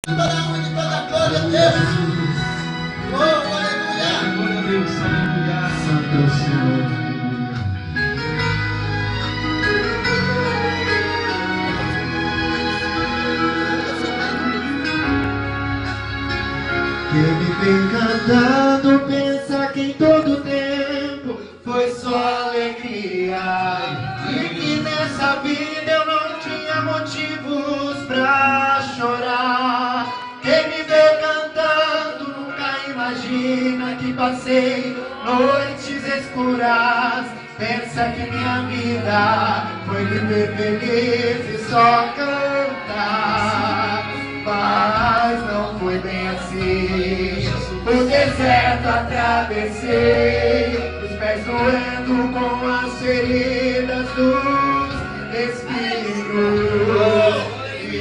Toda a honra e toda a glória a Deus. Oh, aleluia. Glória a Deus, aleluia. Santo é o Senhor. Quem me vem cantando pensa que em todo tempo foi só alegria, e que nessa vida eu não tinha motivos pra chorar. Quem me vê cantando nunca imagina que passei noites escuras. Pensa que minha vida foi viver feliz e só cantar, mas não foi bem assim. O deserto atravessei, os pés doendo com as feridas dos espinhos. E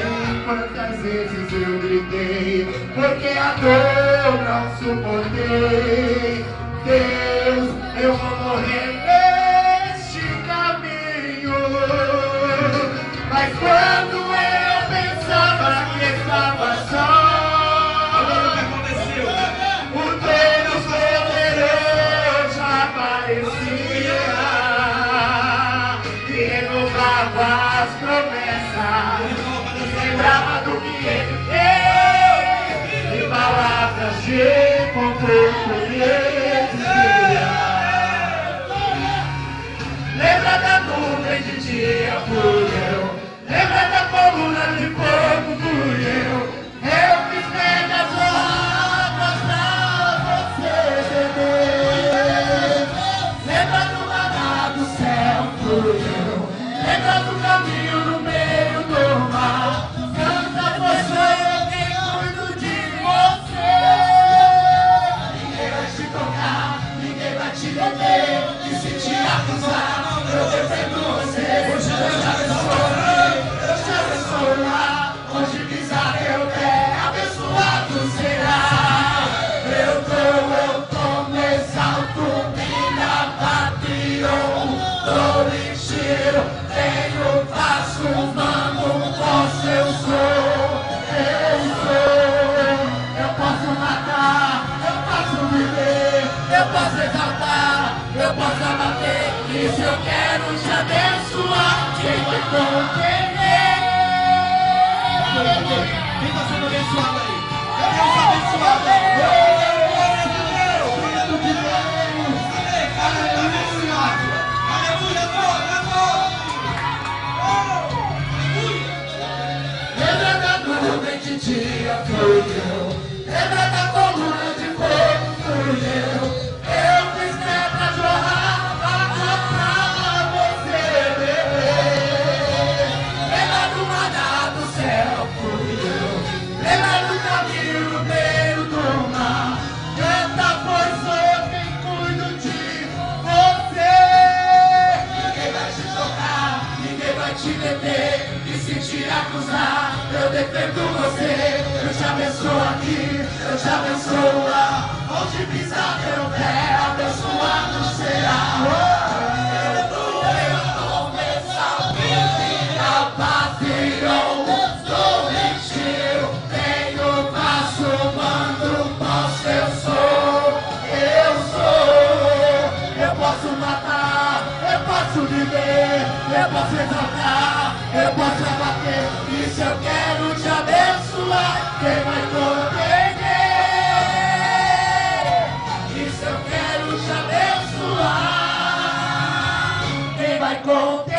quantas vezes eu gritei, porque a dor não suportei. Deus, eu vou morrer neste caminho. Mas quando eu pensava que estava só, o Deus poderoso aparecia e renovava as promessas, lembrava do que ele fez, e palavras de conforto ele dizia. Lembra da nuvem de dia, fui eu. Lembra da coluna de fogo, fui eu. Eu fiz pedras águas pra você beber. Lembra do maná do céu, fui eu. Lembra do caminho no meio do mar. Canta, pois sou eu quem cuido de você. Ninguém vai te tocar, ninguém vai te deter. E se te acusar, eu defendo você. Hoje eu te abençoo lá. Onde pisar teu pé, abençoado será. Eu tô nesse alto, minha patrão. Tô lixeiro, tenho faço humano, posso, eu sou. Eu posso matar, eu posso viver, eu posso exaltar, eu posso abater. E se eu quero te abençoar, quem vai compreender? Quem está sendo abençoado aí? Deus abençoado aí. Aleluia, Lembra da nuvem de dia, fui eu. Lembra da coluna de fogo, fui eu. Eu fiz pedra jorrar, água pra você beber. Lembra do maná do céu, fui eu. Lembra do caminho no meio do mar. Canta, pois sou quem cuido de você. Ninguém vai te tocar, ninguém vai te deter. E se te acusar, eu defendo você. Eu te abençoo aqui, eu te abençoo lá. Onde pisar teu pé, abençoado será. Eu tô nessa vida, patrão. Sou mentiro, tenho passo, mando, posso, eu sou. Eu posso matar, eu posso viver, eu posso exaltar, eu posso abater. E se eu quero te abençoar, quem vai compreender? E se eu quero te abençoar, quem vai compreender?